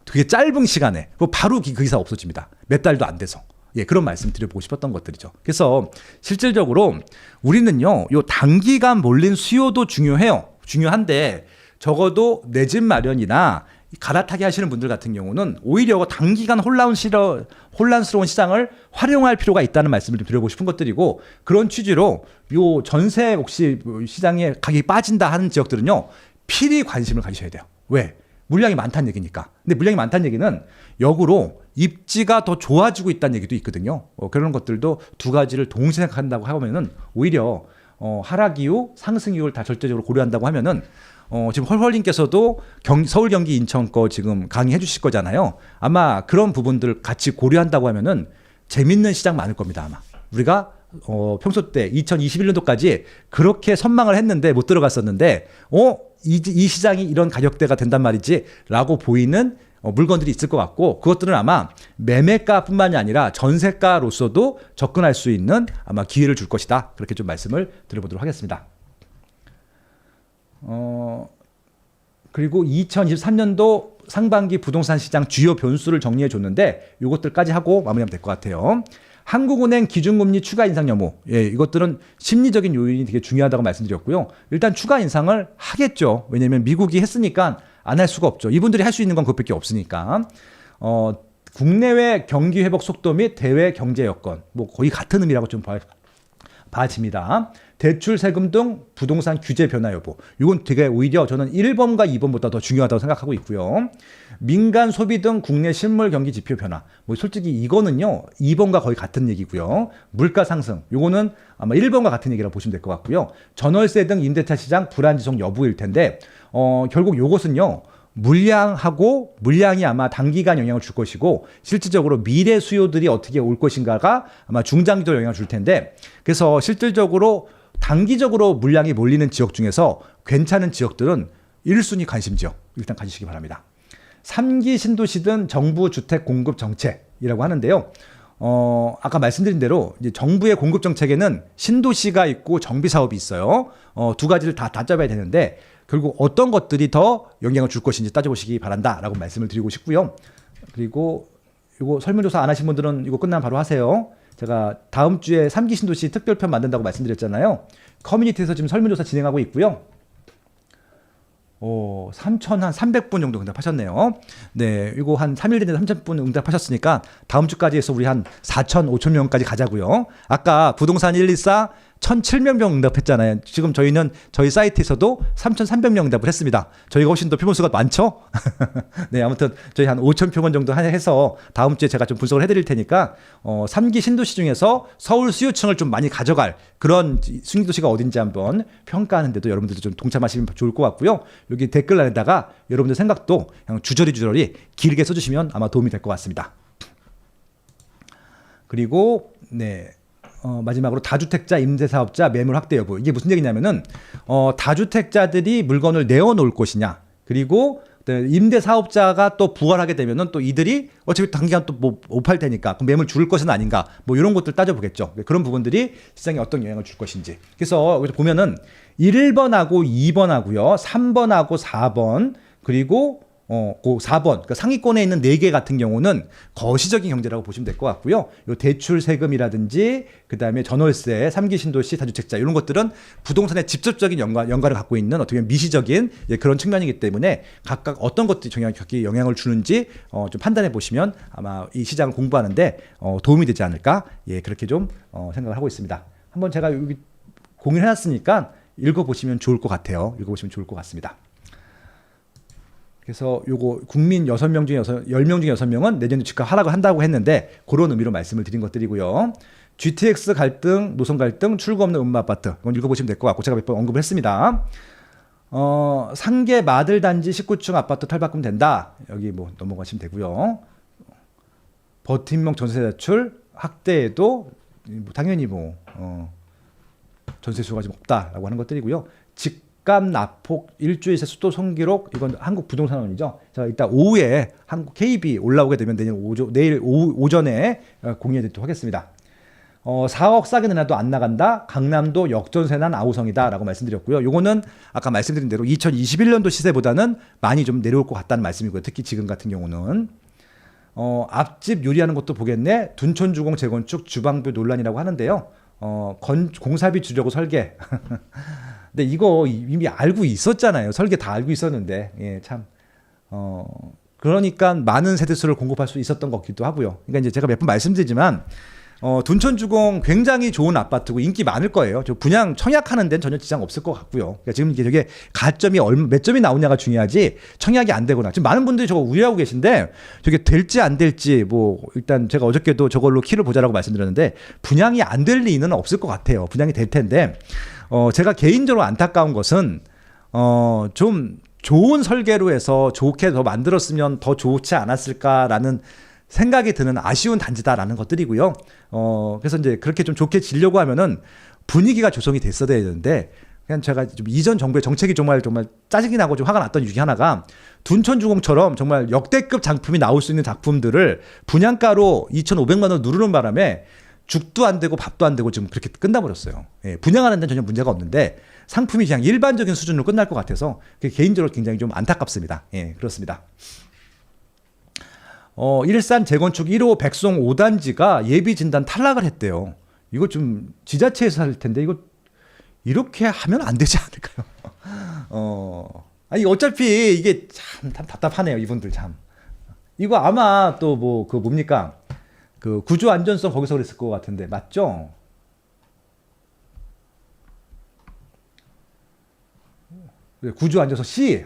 되게 짧은 시간에 바로 그 기사 없어집니다. 몇 달도 안 돼서. 예, 그런 말씀 드려보고 싶었던 것들이죠. 그래서 실질적으로 우리는요, 요 단기간 몰린 수요도 중요해요. 중요한데 적어도 내 집 마련이나 갈아타기 하시는 분들 같은 경우는 오히려 단기간 혼란스러운 시장을 활용할 필요가 있다는 말씀을 좀 드려보고 싶은 것들이고, 그런 취지로 요 전세 혹시 시장에 가격이 빠진다 하는 지역들은요, 필히 관심을 가지셔야 돼요. 왜? 물량이 많다는 얘기니까. 근데 물량이 많다는 얘기는 역으로 입지가 더 좋아지고 있다는 얘기도 있거든요. 그런 것들도 두 가지를 동시에 생각한다고 하면은 오히려 하락 이후 상승 이후를 다 절대적으로 고려한다고 하면은 지금 헐헐님께서도 서울, 경기, 인천 거 지금 강의해 주실 거잖아요. 아마 그런 부분들 같이 고려한다고 하면은 재밌는 시장 많을 겁니다. 아마 우리가 평소 때 2021년도까지 그렇게 선망을 했는데 못 들어갔었는데 이 시장이 이런 가격대가 된단 말이지 라고 보이는 물건들이 있을 것 같고, 그것들은 아마 매매가뿐만이 아니라 전세가로서도 접근할 수 있는 아마 기회를 줄 것이다. 그렇게 좀 말씀을 드려보도록 하겠습니다. 그리고 2023년도 상반기 부동산 시장 주요 변수를 정리해 줬는데 이것들까지 하고 마무리하면 될 것 같아요. 한국은행 기준금리 추가 인상 여부. 예, 이것들은 심리적인 요인이 되게 중요하다고 말씀드렸고요. 일단 추가 인상을 하겠죠. 왜냐하면 미국이 했으니까 안 할 수가 없죠. 이분들이 할 수 있는 건 그것밖에 없으니까. 국내외 경기 회복 속도 및 대외 경제 여건, 뭐 거의 같은 의미라고 좀 봐집니다. 대출 세금 등 부동산 규제 변화 여부. 이건 되게 오히려 저는 1번과 2번보다 더 중요하다고 생각하고 있고요. 민간 소비 등 국내 실물 경기 지표 변화. 뭐 솔직히 이거는요 2번과 거의 같은 얘기고요. 물가 상승. 이거는 아마 1번과 같은 얘기라고 보시면 될 것 같고요. 전월세 등 임대차 시장 불안 지속 여부일 텐데 결국 이것은요. 물량이 아마 단기간 영향을 줄 것이고 실질적으로 미래 수요들이 어떻게 올 것인가가 아마 중장기적으로 영향을 줄 텐데, 그래서 실질적으로 단기적으로 물량이 몰리는 지역 중에서 괜찮은 지역들은 1순위 관심 지역 일단 가지시기 바랍니다. 3기 신도시든 정부 주택 공급 정책이라고 하는데요. 아까 말씀드린 대로 이제 정부의 공급 정책에는 신도시가 있고 정비 사업이 있어요. 두 가지를 다 잡아야 되는데 결국 어떤 것들이 더 영향을 줄 것인지 따져보시기 바란다라고 말씀을 드리고 싶고요. 그리고 이거 설문조사 안 하신 분들은 이거 끝나면 바로 하세요. 제가 다음 주에 3기 신도시 특별편 만든다고 말씀드렸잖아요. 커뮤니티에서 지금 설문조사 진행하고 있고요. 3,300분 정도 응답하셨네요. 네, 이거 한 3일 전에 3,000분 응답하셨으니까 다음 주까지 해서 우리 한 4,000, 5,000명까지 가자고요. 아까 부동산 124 1,007명 응답했잖아요. 지금 저희는 저희 사이트에서도 3,300명 응답을 했습니다. 저희가 훨씬 더 표본수가 많죠? 네, 아무튼 저희 한 5,000표본 정도 해서 다음 주에 제가 좀 분석을 해드릴 테니까 3기 신도시 중에서 서울 수요층을 좀 많이 가져갈 그런 신도시가 어딘지 한번 평가하는데도 여러분들도 좀 동참하시면 좋을 것 같고요. 여기 댓글란에다가 여러분들 생각도 그냥 주저리 길게 써주시면 아마 도움이 될 것 같습니다. 그리고 네. 마지막으로 다주택자 임대사업자 매물 확대 여부. 이게 무슨 얘기냐면은 다주택자들이 물건을 내어놓을 것이냐, 그리고 임대사업자가 또 부활하게 되면은 또 이들이 어차피 단기간 또 못 팔 테니까 그럼 매물 줄 것은 아닌가, 뭐 이런 것들 따져보겠죠. 그런 부분들이 시장에 어떤 영향을 줄 것인지. 그래서 보면은 1번하고 2번하고요, 3번하고 4번, 그리고 그 4번, 그러니까 상위권에 있는 4개 같은 경우는 거시적인 경제라고 보시면 될 것 같고요. 요 대출 세금이라든지, 그 다음에 전월세, 3기 신도시, 다주택자, 이런 것들은 부동산에 직접적인 연관을 갖고 있는 어떻게 보면 미시적인 그런 측면이기 때문에 각각 어떤 것들이 영향을 주는지 좀 판단해 보시면 아마 이 시장을 공부하는데 도움이 되지 않을까, 그렇게 좀 생각을 하고 있습니다. 한번 제가 여기 공유해 놨으니까 읽어보시면 좋을 것 같아요. 읽어보시면 좋을 것 같습니다. 그래서 요거 국민 10명 중에 10명 중에 6명은 내년도 집값 하락을 한다고 했는데 그런 의미로 말씀을 드린 것들이고요. GTX 갈등, 노선 갈등, 출구 없는 음마 아파트. 이건 읽어보시면 될 것 같고 제가 몇 번 언급을 했습니다. 상계 마들 단지 19층 아파트 탈바꿈 된다. 여기 뭐 넘어가시면 되고요. 버팀목 전세 대출 확대에도 당연히 전세 수요가 좀 없다라고 하는 것들이고요. 집값 낙폭 1주일 새 수도 손기록, 이건 한국부동산원이죠. 자, 이따 오후에 한국 KB 올라오게 되면 내일 오전에 공유해드리도록 하겠습니다. 4억 싸게 내놔도 안 나간다. 강남도 역전세난 아우성이다 라고 말씀드렸고요. 요거는 아까 말씀드린 대로 2021년도 시세보다는 많이 좀 내려올 것 같다는 말씀이고요. 특히 지금 같은 경우는 앞집 유리하는 것도 보겠네. 둔촌주공 재건축 주방뷰 논란이라고 하는데요. 공사비 주려고 설계. 근데 이거 이미 알고 있었잖아요. 설계 다 알고 있었는데, 참. 그러니까 많은 세대수를 공급할 수 있었던 것 같기도 하고요. 그러니까 이제 제가 몇 번 말씀드리지만, 둔촌주공 굉장히 좋은 아파트고 인기 많을 거예요. 저 분양 청약하는 데는 전혀 지장 없을 것 같고요. 그러니까 지금 이게 저게 가점이 몇 점이 나오냐가 중요하지 청약이 안 되거나, 지금 많은 분들이 저거 우려하고 계신데 저게 될지 안 될지, 일단 제가 어저께도 저걸로 키를 보자라고 말씀드렸는데 분양이 안 될 리는 없을 것 같아요. 분양이 될 텐데, 제가 개인적으로 안타까운 것은 좀 좋은 설계로 해서 좋게 더 만들었으면 더 좋지 않았을까라는 생각이 드는 아쉬운 단지다라는 것들이고요. 그래서 이제 그렇게 좀 좋게 지려고 하면은 분위기가 조성이 됐어야 되는데, 그냥 제가 좀 이전 정부의 정책이 정말 짜증이 나고 좀 화가 났던 이유 중에 하나가, 둔천주공처럼 정말 역대급 작품이 나올 수 있는 작품들을 분양가로 2,500만 원 누르는 바람에 죽도 안 되고 밥도 안 되고 지금 그렇게 끝나버렸어요. 예, 분양하는 데는 전혀 문제가 없는데 상품이 그냥 일반적인 수준으로 끝날 것 같아서 개인적으로 굉장히 좀 안타깝습니다. 예, 그렇습니다. 일산 재건축 1호 백송 5단지가 예비 진단 탈락을 했대요. 이거 좀 지자체에서 할 텐데 이거 이렇게 하면 안 되지 않을까요? 아니 어차피 이게 참 답답하네요, 이분들 참. 이거 아마 또 뭐 그 뭡니까? 그 구조 안전성 거기서 그랬을 것 같은데 맞죠? 구조 안전성 C.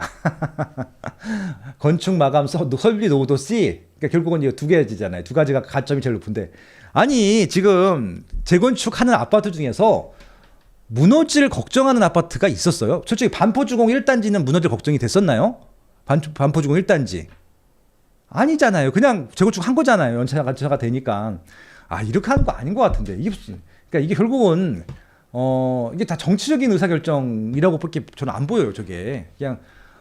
건축 마감 설비 노후도 C. 그러니까 결국은 이거 두 개지잖아요. 두 가지가 가점이 제일 높은데, 아니 지금 재건축하는 아파트 중에서 무너질 걱정하는 아파트가 있었어요? 솔직히 반포주공 1단지는 무너질 걱정이 됐었나요? 반포주공 1단지 아니잖아요. 그냥 재건축 한 거잖아요. 연차가 되니까. 이렇게 하는 거 아닌 것 같은데. 그러니까 이게 결국은 이게 다 정치적인 의사결정이라고 밖에 저는 안 보여요. 저게 그냥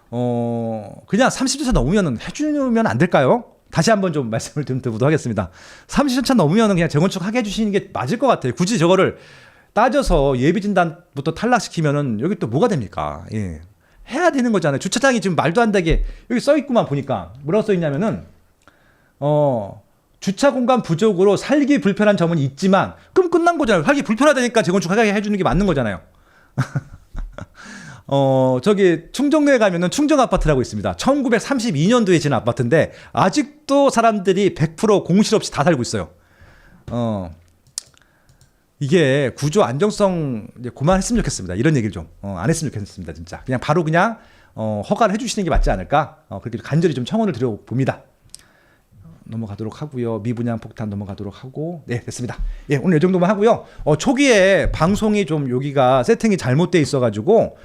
30년 차 넘으면은 해주면 안 될까요? 다시 한번 좀 말씀을 드리도록 하겠습니다. 30년 차 넘으면은 그냥 재건축 하게 해주시는 게 맞을 것 같아요. 굳이 저거를 따져서 예비진단부터 탈락시키면은 여기 또 뭐가 됩니까? 예. 해야 되는 거잖아요. 주차장이 지금 말도 안 되게 여기 써 있구만. 보니까 뭐라고 써 있냐면은 주차 공간 부족으로 살기 불편한 점은 있지만, 그럼 끝난 거잖아요. 살기 불편하다니까 재건축하게 해주는 게 맞는 거잖아요. 저기 충정로에 가면은 충정 아파트라고 있습니다. 1932년도에 지은 아파트인데 아직도 사람들이 100% 공실 없이 다 살고 있어요. 이게 구조 안정성 이제 그만했으면 좋겠습니다. 이런 얘기를 좀 안 했으면 좋겠습니다. 진짜 그냥 바로 그냥 허가를 해주시는 게 맞지 않을까? 그렇게 간절히 좀 청원을 드려봅니다. 넘어가도록 하고요. 미분양 폭탄 넘어가도록 하고, 네, 됐습니다. 예, 오늘 이 정도만 하고요. 초기에 방송이 좀 여기가 세팅이 잘못돼 있어가지고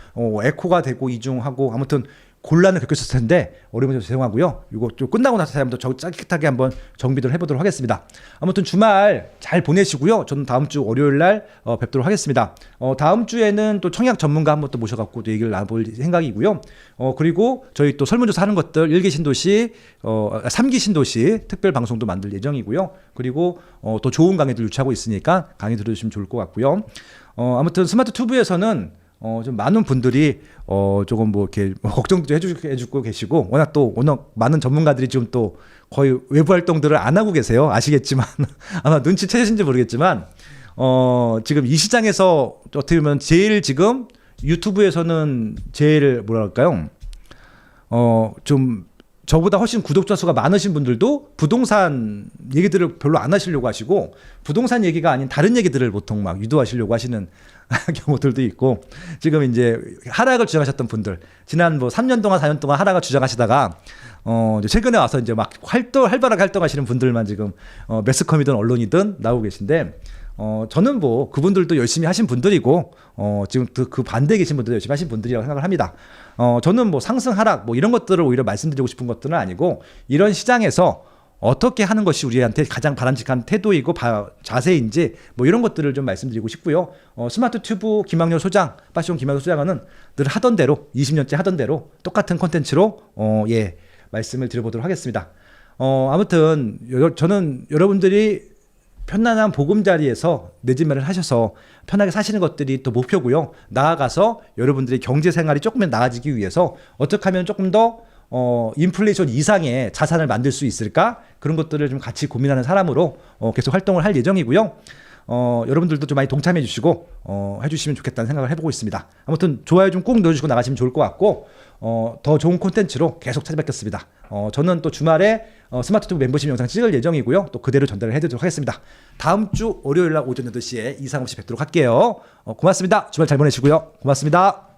에코가 되고 이중하고 아무튼 곤란을 겪으셨을 텐데 어려운 점 죄송하고요. 이거 좀 끝나고 나서 한번 더 짜릿하게 한번 정비를 해보도록 하겠습니다. 아무튼 주말 잘 보내시고요. 저는 다음 주 월요일 날 뵙도록 하겠습니다. 다음 주에는 또 청약 전문가 한번 또 모셔갖고 또 얘기를 나눠볼 생각이고요. 그리고 저희 또 설문조사 하는 것들 1기 신도시, 3기 신도시 특별 방송도 만들 예정이고요. 그리고 또 좋은 강의들 유치하고 있으니까 강의 들어주시면 좋을 것 같고요. 아무튼 스마트 튜브에서는 좀 많은 분들이 조금 뭐 이렇게 걱정도 해주고 계시고, 워낙 많은 전문가들이 지금 또 거의 외부 활동들을 안 하고 계세요. 아시겠지만 아마 눈치채신지 모르겠지만 지금 이 시장에서 어떻게 보면 제일 지금 유튜브에서는 제일 뭐랄까요, 좀 저보다 훨씬 구독자 수가 많으신 분들도 부동산 얘기들을 별로 안 하시려고 하시고, 부동산 얘기가 아닌 다른 얘기들을 보통 막 유도하시려고 하시는 경우들도 있고, 지금 이제 하락을 주장하셨던 분들, 지난 뭐 3년 동안 4년 동안 하락을 주장하시다가 이제 최근에 와서 이제 막 활발하게 활동하시는 분들만 지금 매스컴이든 언론이든 나오고 계신데, 저는 뭐 그분들도 열심히 하신 분들이고 지금 그 반대에 계신 분들도 열심히 하신 분들이라고 생각을 합니다. 저는 뭐 상승 하락 뭐 이런 것들을 오히려 말씀드리고 싶은 것들은 아니고, 이런 시장에서 어떻게 하는 것이 우리한테 가장 바람직한 태도이고 자세인지 뭐 이런 것들을 좀 말씀드리고 싶고요. 스마트 튜브 김학렬 소장, 파시온 김학렬 소장은 늘 하던 대로 20년째 하던 대로 똑같은 콘텐츠로 예, 말씀을 드려보도록 하겠습니다. 아무튼 저는 여러분들이 편안한 보금자리에서 내 집 마련을 하셔서 편하게 사시는 것들이 또 목표고요. 나아가서 여러분들의 경제 생활이 조금만 나아지기 위해서 어떻게 하면 조금 더 인플레이션 이상의 자산을 만들 수 있을까? 그런 것들을 좀 같이 고민하는 사람으로 계속 활동을 할 예정이고요. 여러분들도 좀 많이 동참해 주시고 해주시면 좋겠다는 생각을 해보고 있습니다. 아무튼 좋아요 좀 꾹 눌러주시고 나가시면 좋을 것 같고, 더 좋은 콘텐츠로 계속 찾아뵙겠습니다. 저는 또 주말에 스마트튜브 멤버십 영상 찍을 예정이고요. 또 그대로 전달을 해드리도록 하겠습니다. 다음 주 월요일 날 오전 8시에 이상 없이 뵙도록 할게요. 고맙습니다. 주말 잘 보내시고요. 고맙습니다.